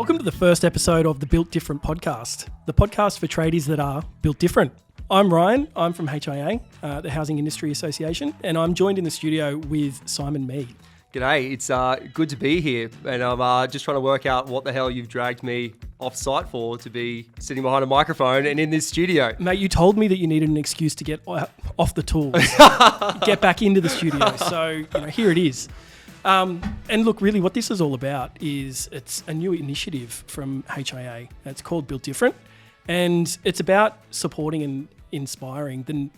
Welcome to the first episode of the Built Different podcast, the podcast for tradies that are built different. I'm Ryan, I'm from HIA, the Housing Industry Association, and I'm joined in the studio with Simon Mee. G'day, it's good to be here, and I'm just trying to work out what the hell you've dragged me off site for to be sitting behind a microphone and in this studio. Mate, you told me that you needed an excuse to get off the tools, get back into the studio, so here it is. And look, really what this is all about is it's a new initiative from HIA. It's called Built Different, and it's about supporting and inspiring the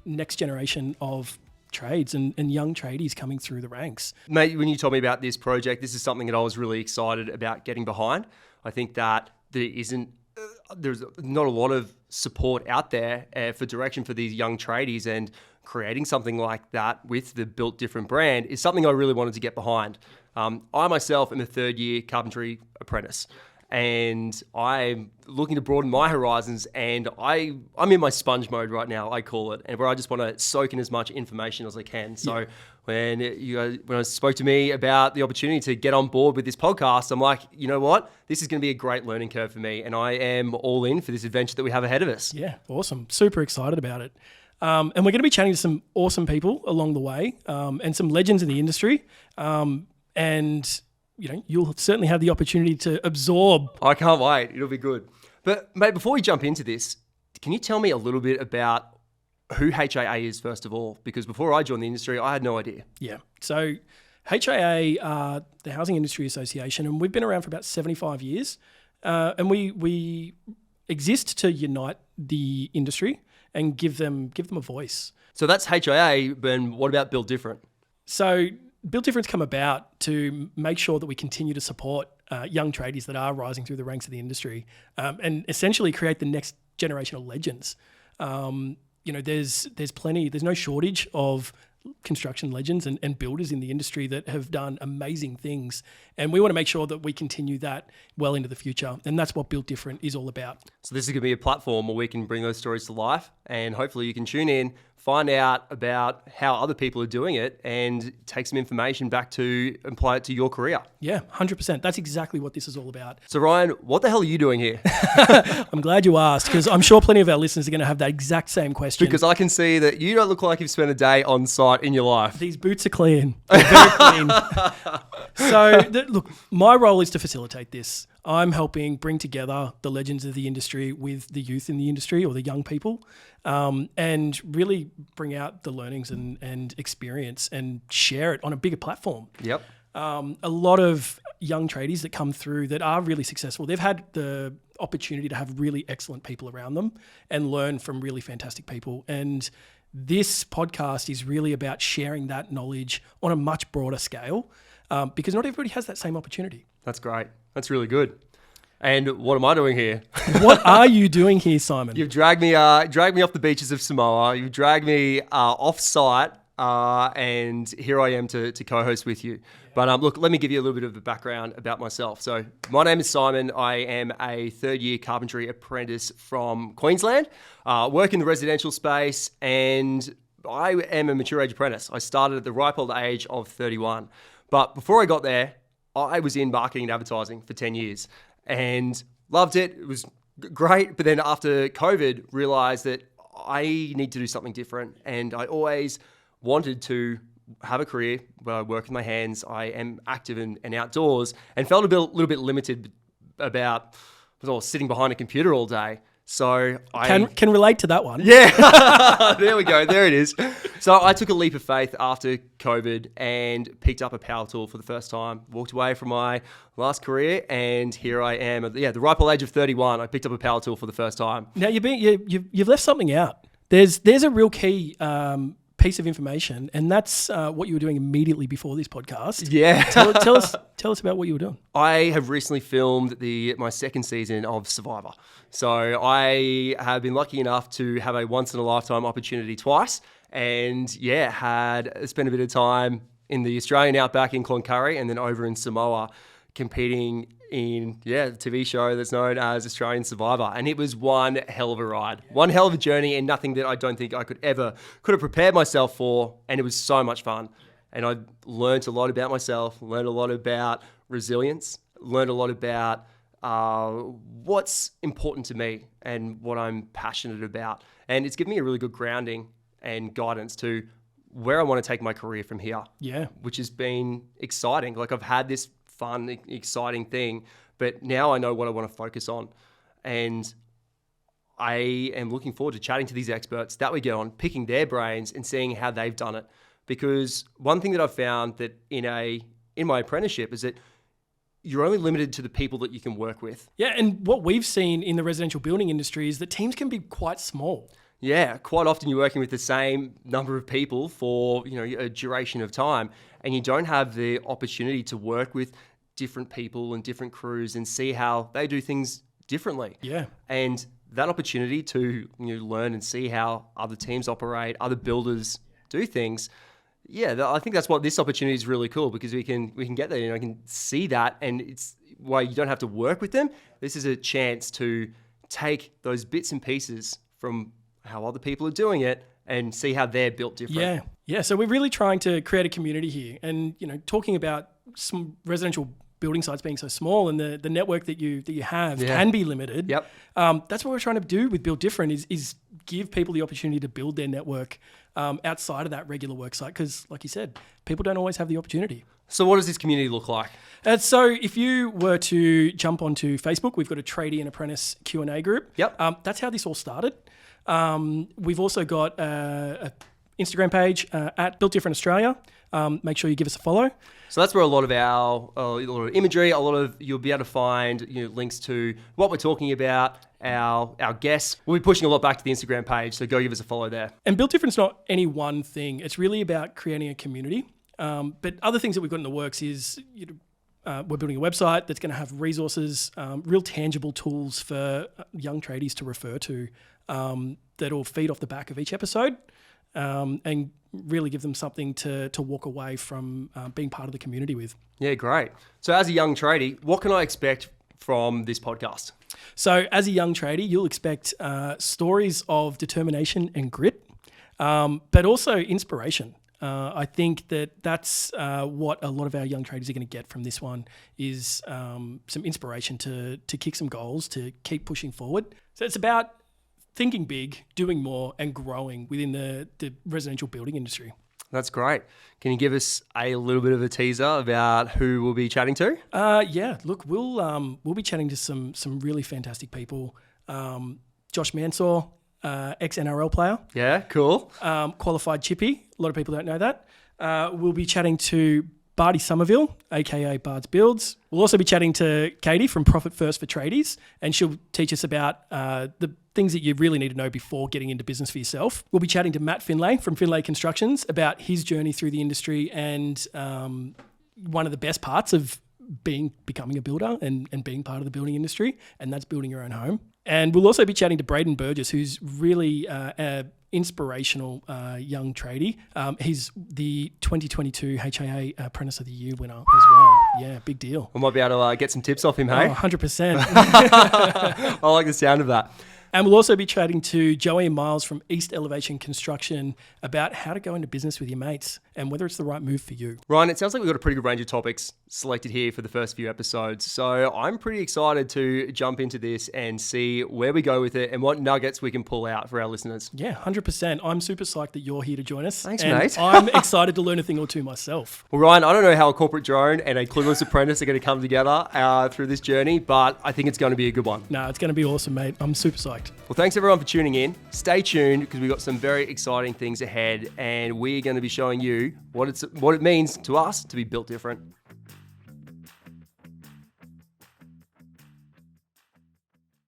next generation of trades and young tradies coming through the ranks. Mate, when you told me about this project, this is something that I was really excited about getting behind. I think that there's not a lot of support out there for direction for these young tradies, and creating something like that with the Built Different brand is something I really wanted to get behind. I myself am a third year carpentry apprentice, and I'm looking to broaden my horizons, and I'm in my sponge mode right now, I call it, and where I just want to soak in as much information as I can. So when I spoke to me about the opportunity to get on board with this podcast, I'm like, you know what? This is going to be a great learning curve for me, and I am all in for this adventure that we have ahead of us. Yeah, awesome. Super excited about it. And we're going to be chatting to some awesome people along the way, and some legends in the industry. And you'll certainly have the opportunity to absorb. I can't wait. It'll be good. But mate, before we jump into this, can you tell me a little bit about who HIA is first of all? Because before I joined the industry, I had no idea. Yeah. So HIA are the Housing Industry Association, and we've been around for about 75 years. And we exist to unite the industry and give them a voice. So that's HIA, but what about Built Different? So Built Different's come about to make sure that we continue to support young tradies that are rising through the ranks of the industry, and essentially create the next generation of legends. There's plenty, there's no shortage of construction legends and builders in the industry that have done amazing things. And we want to make sure that we continue that well into the future. And that's what Built Different is all about. So this is going to be a platform where we can bring those stories to life, and hopefully you can tune in, find out about how other people are doing it, and take some information back to apply it to your career. Yeah, 100%. That's exactly what this is all about. So Ryan, what the hell are you doing here? I'm glad you asked, because I'm sure plenty of our listeners are going to have that exact same question. Because I can see that you don't look like you've spent a day on site in your life. These boots are clean. They're very clean. So look, my role is to facilitate this. I'm helping bring together the legends of the industry with the youth in the industry, or the young people, and really bring out the learnings and experience and share it on a bigger platform. Yep. A lot of young tradies that come through that are really successful, they've had the opportunity to have really excellent people around them and learn from really fantastic people. And this podcast is really about sharing that knowledge on a much broader scale, because not everybody has that same opportunity. That's great. That's really good. And what am I doing here? What are you doing here, Simon? You've dragged me off the beaches of Samoa. You've dragged me off site, and here I am to co-host with you. But look, let me give you a little bit of a background about myself. So my name is Simon. I am a third-year carpentry apprentice from Queensland. Work in the residential space, and I am a mature age apprentice. I started at the ripe old age of 31. But before I got there, I was in marketing and advertising for 10 years and loved it. It was great. But then after COVID, realized that I need to do something different. And I always wanted to have a career where I work with my hands. I am active and outdoors, and felt a little bit limited about sitting behind a computer all day. So I can relate to that one. Yeah, there we go. There it is. So I took a leap of faith after COVID and picked up a power tool for the first time. Walked away from my last career, and here I am at the ripe old age of 31. I picked up a power tool for the first time. Now you've left something out. There's a real key piece of information, and that's what you were doing immediately before this podcast. Yeah. Tell us about what you were doing. I have recently filmed my second season of Survivor. So I have been lucky enough to have a once in a lifetime opportunity twice, and had spent a bit of time in the Australian outback in Cloncurry, and then over in Samoa competing in the TV show that's known as Australian Survivor. And it was one hell of a ride, one hell of a journey, and nothing that I don't think I could have prepared myself for. And it was so much fun. And I learned a lot about myself, learned a lot about resilience, learned a lot about what's important to me and what I'm passionate about. And it's given me a really good grounding and guidance to where I want to take my career from here. Yeah. Which has been exciting. Like I've had this fun, exciting thing, but now I know what I want to focus on. And I am looking forward to chatting to these experts that we get on, picking their brains and seeing how they've done it. Because one thing that I've found that in my apprenticeship is that you're only limited to the people that you can work with. Yeah, and what we've seen in the residential building industry is that teams can be quite small. Yeah, quite often you're working with the same number of people for a duration of time, and you don't have the opportunity to work with different people and different crews and see how they do things differently. Yeah, and that opportunity to learn and see how other teams operate, other builders do things. Yeah, I think that's what this opportunity is really cool, because we can get there. I can see that, and it's why you don't have to work with them. This is a chance to take those bits and pieces from how other people are doing it and see how they're built different. Yeah. So we're really trying to create a community here, and talking about some residential building sites being so small and the network that you have can be limited. Yep. That's what we're trying to do with Build Different is give people the opportunity to build their network outside of that regular work site, because like you said, people don't always have the opportunity. So what does this community look like? So if you were to jump onto Facebook, we've got a tradie and apprentice Q&A group. Yep. That's how this all started. We've also got a Instagram page at Built Different Australia. Make sure you give us a follow. So that's where a lot of our imagery, you'll be able to find links to what we're talking about, our guests. We'll be pushing a lot back to the Instagram page, so go give us a follow there. And Build Different's not any one thing. It's really about creating a community. But other things that we've got in the works is we're building a website that's going to have resources, real tangible tools for young tradies to refer to that'll feed off the back of each episode. And really give them something to walk away from being part of the community with. Yeah, great. So as a young tradie, what can I expect from this podcast? So as a young tradie, you'll expect stories of determination and grit, but also inspiration. I think that's what a lot of our young traders are going to get from this one is some inspiration to kick some goals, to keep pushing forward. So it's about thinking big, doing more, and growing within the residential building industry. That's great. Can you give us a little bit of a teaser about who we'll be chatting to? Yeah. Look, we'll be chatting to some really fantastic people. Josh Mansour, ex-NRL player. Yeah, cool. Qualified chippy. A lot of people don't know that. We'll be chatting to Barty Somerville, aka Bard's Builds. We'll also be chatting to Katie from Profit First for Tradies, and she'll teach us about the things that you really need to know before getting into business for yourself. We'll be chatting to Matt Finlay from Finlay Constructions about his journey through the industry and one of the best parts of becoming a builder and being part of the building industry, and that's building your own home. And we'll also be chatting to Braden Burgess, who's really an inspirational young tradie. He's the 2022 HIA Apprentice of the Year winner as well. Yeah, big deal. We might be able to get some tips off him, hey? 100%. I like the sound of that. And we'll also be chatting to Joey and Miles from East Elevation Construction about how to go into business with your mates and whether it's the right move for you. Ryan, it sounds like we've got a pretty good range of topics selected here for the first few episodes. So I'm pretty excited to jump into this and see where we go with it and what nuggets we can pull out for our listeners. Yeah, 100%. I'm super psyched that you're here to join us. Thanks, and mate. I'm excited to learn a thing or two myself. Well, Ryan, I don't know how a corporate drone and a clueless apprentice are going to come together through this journey, but I think it's going to be a good one. No, it's going to be awesome, mate. I'm super psyched. Well, thanks everyone for tuning in. Stay tuned because we've got some very exciting things ahead and we're going to be showing you what it means to us to be built different.